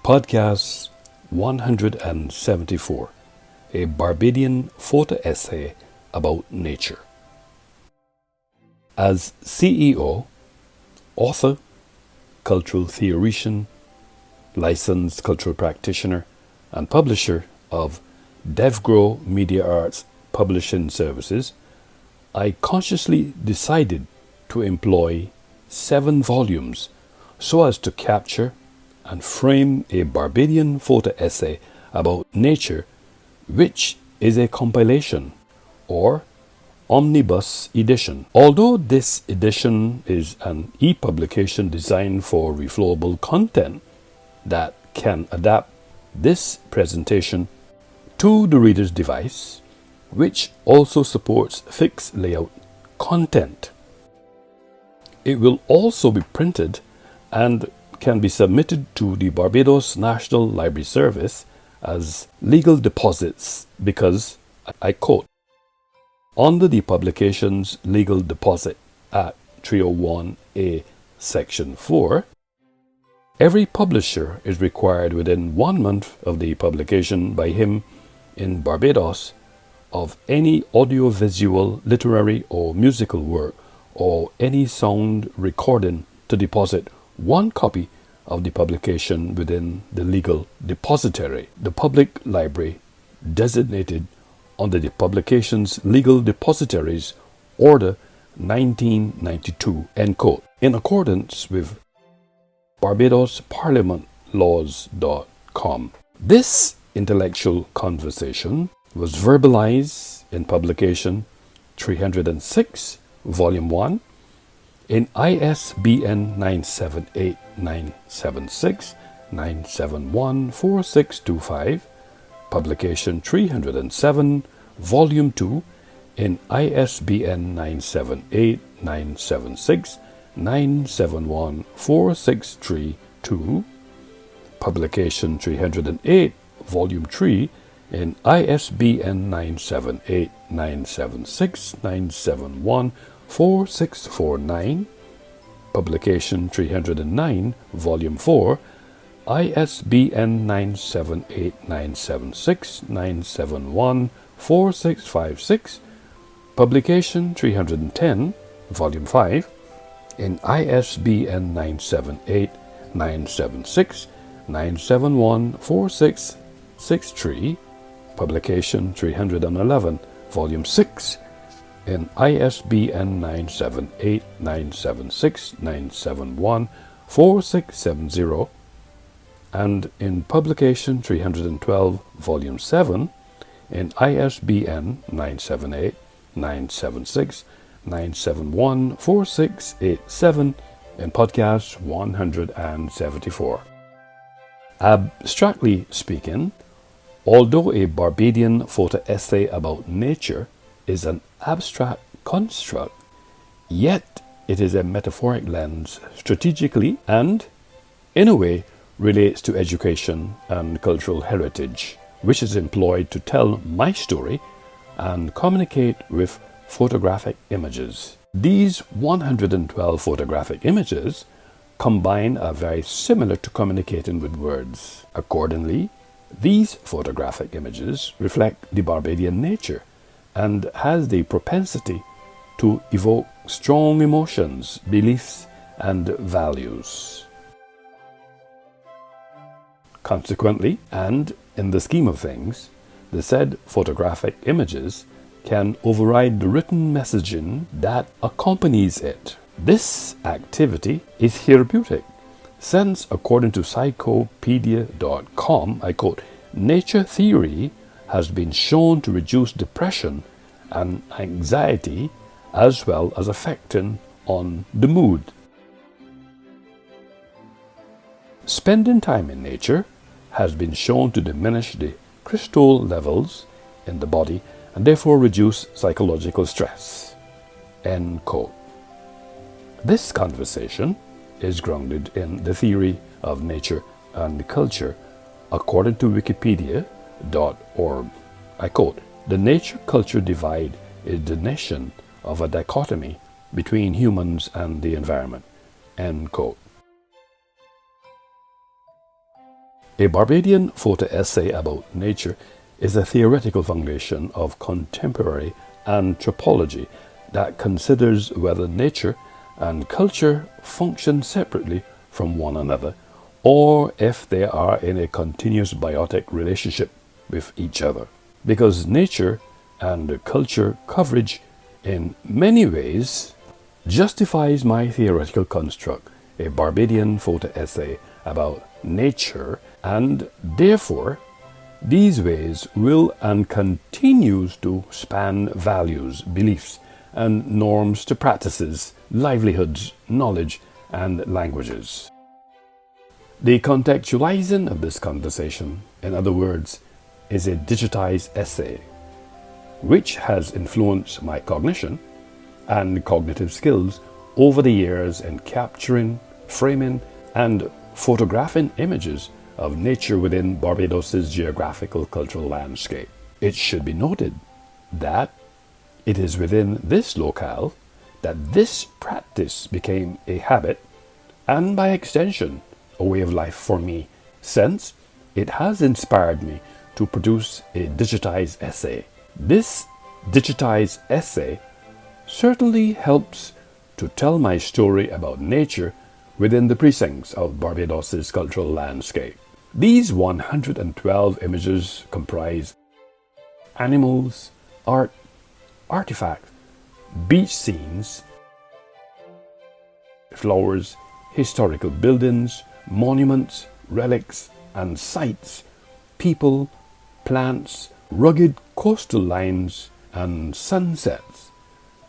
Podcast 174, a Barbadian photo essay about nature. As CEO, author, cultural theoretician, licensed cultural practitioner, and publisher of DevGrow Media Arts Publishing Services, I consciously decided to employ 7 volumes so as to capture and frame a Barbadian photo essay about nature, which is a compilation or omnibus edition. Although this edition is an e-publication designed for reflowable content that can adapt this presentation to the reader's device, which also supports fixed layout content. It will also be printed and can be submitted to the Barbados National Library Service as legal deposits because, I quote, under the Publications Legal Deposit Act 301A Section 4, every publisher is required within 1 month of the publication by him in Barbados of any audiovisual, literary or musical work or any sound recording to deposit 1 copy of the publication within the legal depository, the public library designated under the Publications Legal Depositories Order 1992, end quote, in accordance with BarbadosParliamentLaws.com. This intellectual conversation was verbalized in publication 306, Volume 1, in ISBN 978-976-971-4625, publication 307, Volume 2, in ISBN 978-976-971-4632, publication 308, Volume 3, in ISBN 978-976-971-4649, publication 309, Volume 4, ISBN 978-976-971-4656, publication 310, Volume 5, in ISBN 978-976-971-4663, publication 311, Volume 6, in ISBN 978-976-971-4670, and in publication 312, Volume 7, in ISBN 978-976-971-4687, in podcast 174. Abstractly speaking, although a Barbadian photo essay about nature is an abstract construct, yet it is a metaphoric lens strategically and, in a way, relates to education and cultural heritage, which is employed to tell my story and communicate with photographic images. These 112 photographic images combined are very similar to communicating with words. Accordingly, these photographic images reflect the Barbadian nature and has the propensity to evoke strong emotions, beliefs, and values. Consequently, and in the scheme of things, the said photographic images can override the written messaging that accompanies it. This activity is therapeutic, since according to Psychopedia.com, I quote, nature theory has been shown to reduce depression and anxiety as well as affecting on the mood. Spending time in nature has been shown to diminish the cortisol levels in the body and therefore reduce psychological stress. End quote. This conversation is grounded in the theory of nature and culture according to Wikipedia.org. I quote, the nature-culture divide is the nation of a dichotomy between humans and the environment. End quote. A Barbadian photo essay about nature is a theoretical foundation of contemporary anthropology that considers whether nature and culture function separately from one another, or if they are in a continuous biotic relationship with each other. Because nature and culture coverage in many ways justifies my theoretical construct, a Barbadian photo essay about nature, and therefore these ways will and continues to span values, beliefs, and norms to practices, livelihoods, knowledge, and languages. The contextualizing of this conversation, in other words, is a digitized essay, which has influenced my cognition and cognitive skills over the years in capturing, framing, and photographing images of nature within Barbados's geographical cultural landscape. It should be noted that it is within this locale that this practice became a habit and by extension a way of life for me, since it has inspired me to produce a digitized essay. This digitized essay certainly helps to tell my story about nature within the precincts of Barbados's cultural landscape. These 112 images comprise animals, art, artifacts, beach scenes, flowers, historical buildings, monuments, relics, and sites, people, plants, rugged coastal lines, and sunsets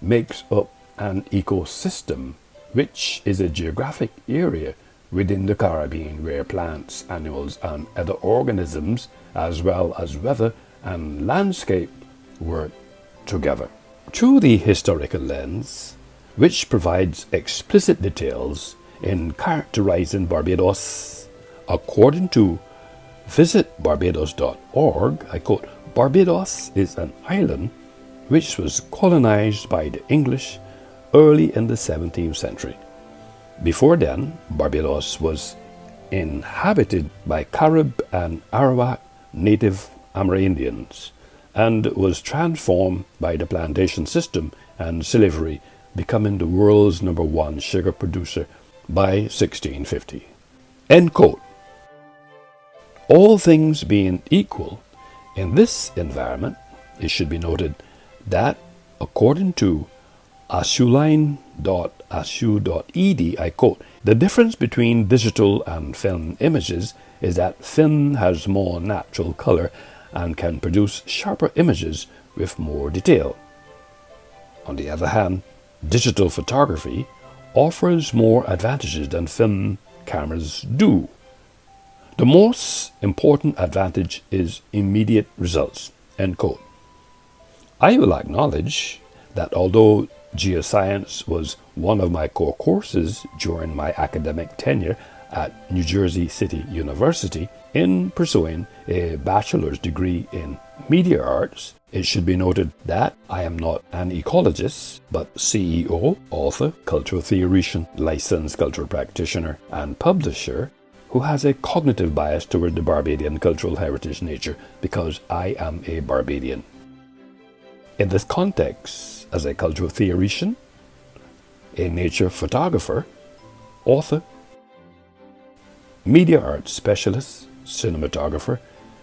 makes up an ecosystem, which is a geographic area within the Caribbean where plants, animals, and other organisms, as well as weather and landscape, work together. Through the historical lens, which provides explicit details in characterizing Barbados, according to visitbarbados.org, I quote, Barbados is an island which was colonized by the English early in the 17th century. Before then, Barbados was inhabited by Carib and Arawak native Amerindians and was transformed by the plantation system and slavery, becoming the world's #1 sugar producer by 1650. End quote. All things being equal, in this environment, it should be noted that, according to asuline.asu.ed, I quote, the difference between digital and film images is that film has more natural color and can produce sharper images with more detail. On the other hand, digital photography offers more advantages than film cameras do. The most important advantage is immediate results. End quote. I will acknowledge that although geoscience was one of my core courses during my academic tenure at New Jersey City University in pursuing a bachelor's degree in media arts, it should be noted that I am not an ecologist, but CEO, author, cultural theoretician, licensed cultural practitioner, and publisher who has a cognitive bias toward the Barbadian cultural heritage nature because I am a Barbadian. In this context, as a cultural theoretician, a nature photographer, author, media arts specialist, cinematographer,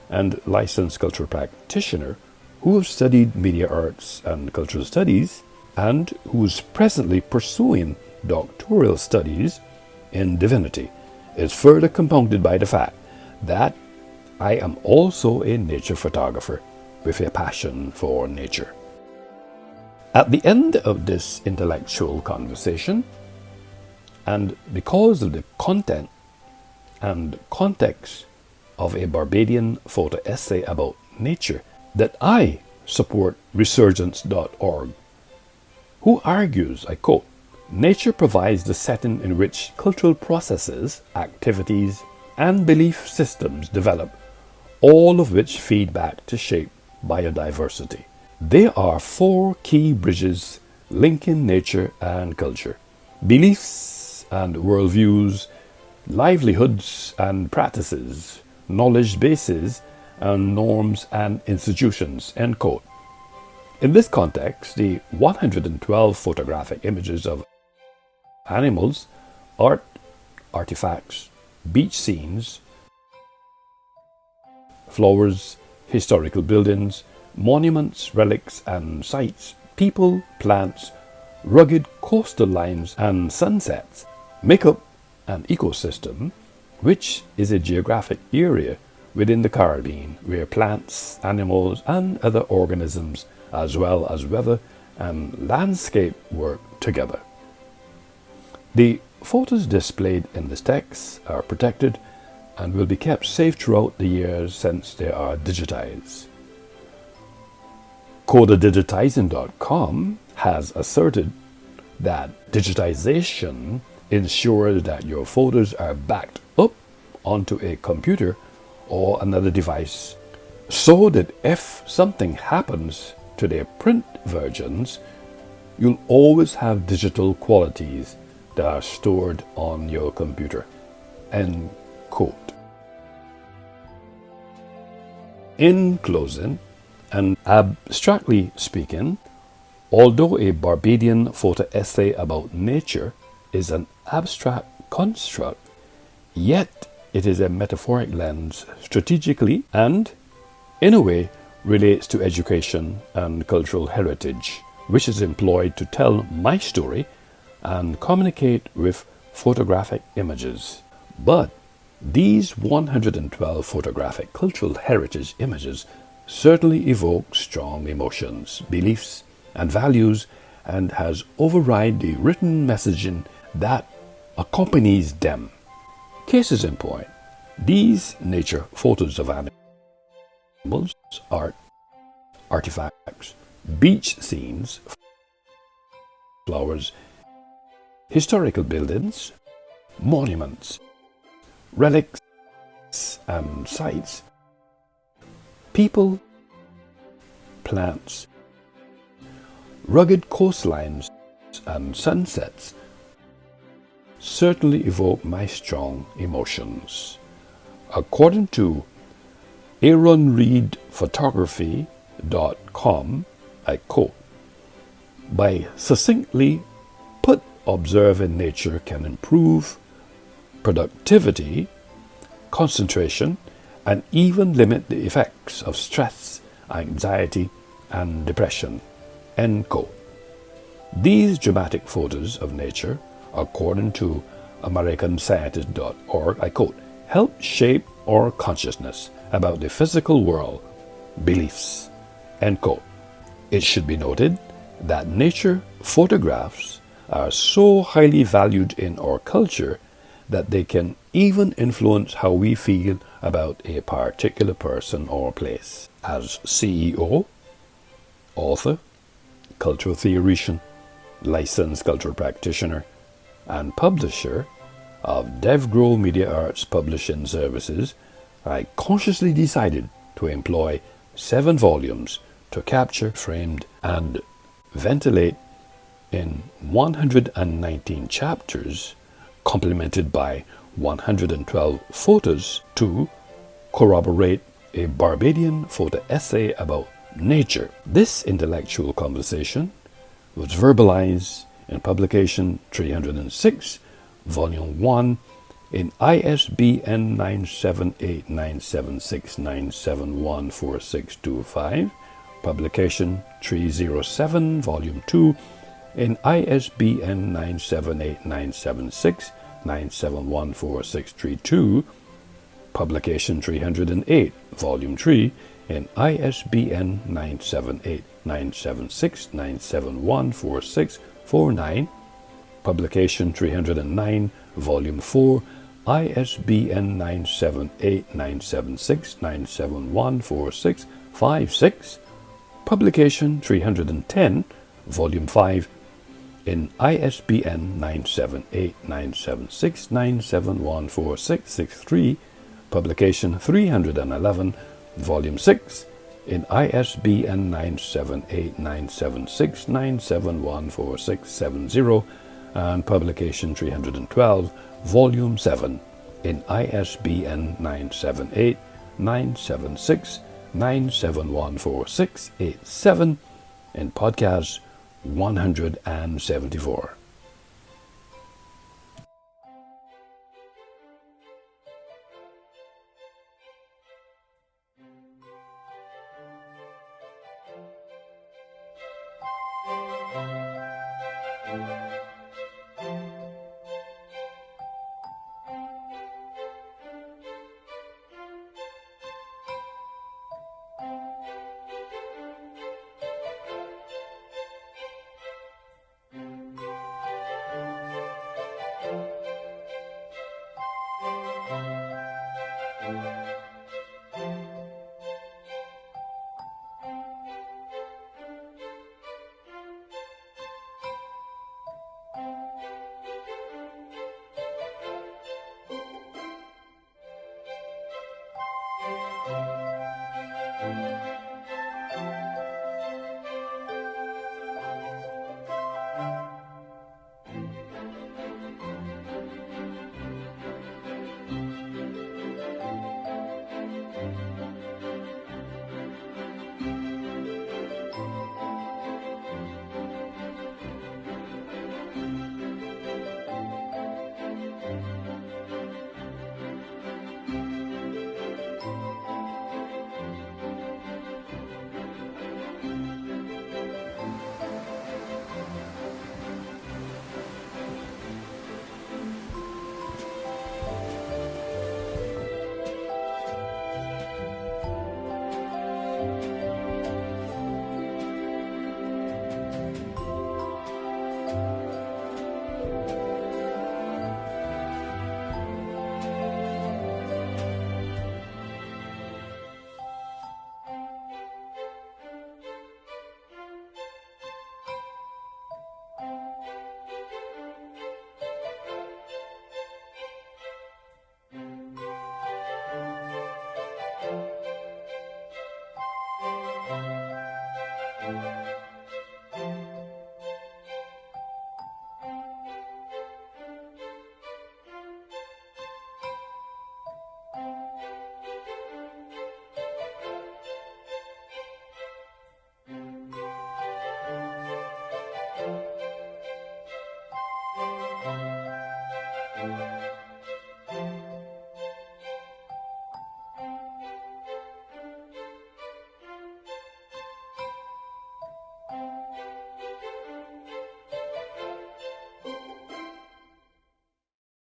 and licensed cultural practitioner who have studied media arts and cultural studies and who is presently pursuing doctoral studies in divinity, is further compounded by the fact that I am also a nature photographer with a passion for nature. At the end of this intellectual conversation, and because of the content and context of a Barbadian photo essay about nature, that I support resurgence.org, who argues, I quote, nature provides the setting in which cultural processes, activities, and belief systems develop, all of which feed back to shape biodiversity. There are 4 key bridges linking nature and culture: beliefs and worldviews, livelihoods and practices, knowledge bases and norms and institutions, end quote. In this context, the 112 photographic images of animals, art, artifacts, beach scenes, flowers, historical buildings, monuments, relics and sites, people, plants, rugged coastal lines and sunsets make up an ecosystem, which is a geographic area within the Caribbean where plants, animals and other organisms as well as weather and landscape work together. The photos displayed in this text are protected and will be kept safe throughout the years since they are digitized. CodaDigitizing.com has asserted that digitization ensures that your photos are backed up onto a computer or another device, so that if something happens to their print versions, you'll always have digital qualities that are stored on your computer, end quote. In closing, and abstractly speaking, although a Barbadian photo essay about nature is an abstract construct, yet it is a metaphoric lens strategically and, in a way, relates to education and cultural heritage, which is employed to tell my story and communicate with photographic images. But these 112 photographic cultural heritage images certainly evoke strong emotions, beliefs, and values, and has override the written messaging that accompanies them. Cases in point, these nature photos of animals, art, artifacts, beach scenes, flowers, historical buildings, monuments, relics and sites, people, plants, rugged coastlines and sunsets certainly evoke my strong emotions. According to AaronReedPhotography.com, I quote, "By succinctly put, observing nature can improve productivity, concentration, and even limit the effects of stress, anxiety, and depression," end quote. These dramatic photos of nature, according to AmericanScientist.org, I quote, "help shape our consciousness about the physical world, beliefs," end quote. It should be noted that nature photographs are so highly valued in our culture that they can even influence how we feel about a particular person or place. As CEO, author, cultural theoretician, licensed cultural practitioner, and publisher of DevGrow Media Arts Publishing Services, I consciously decided to employ 7 volumes to capture, framed, and ventilate in 119 chapters, complemented by 112 photos to corroborate a Barbadian photo essay about nature. This intellectual conversation was verbalized in publication 306, Volume 1, in ISBN 9789769714625, publication 307, Volume 2, in ISBN 9789769714632, publication 308, Volume 3, in ISBN 9789769714649, publication 309, Volume 4, ISBN 9789769714656, publication 310, Volume 5, in ISBN 9789769714663, publication 311, Volume 6, in ISBN 9789769714670, and publication 312, Volume 7, in ISBN 978 976 9714687 in podcast 174.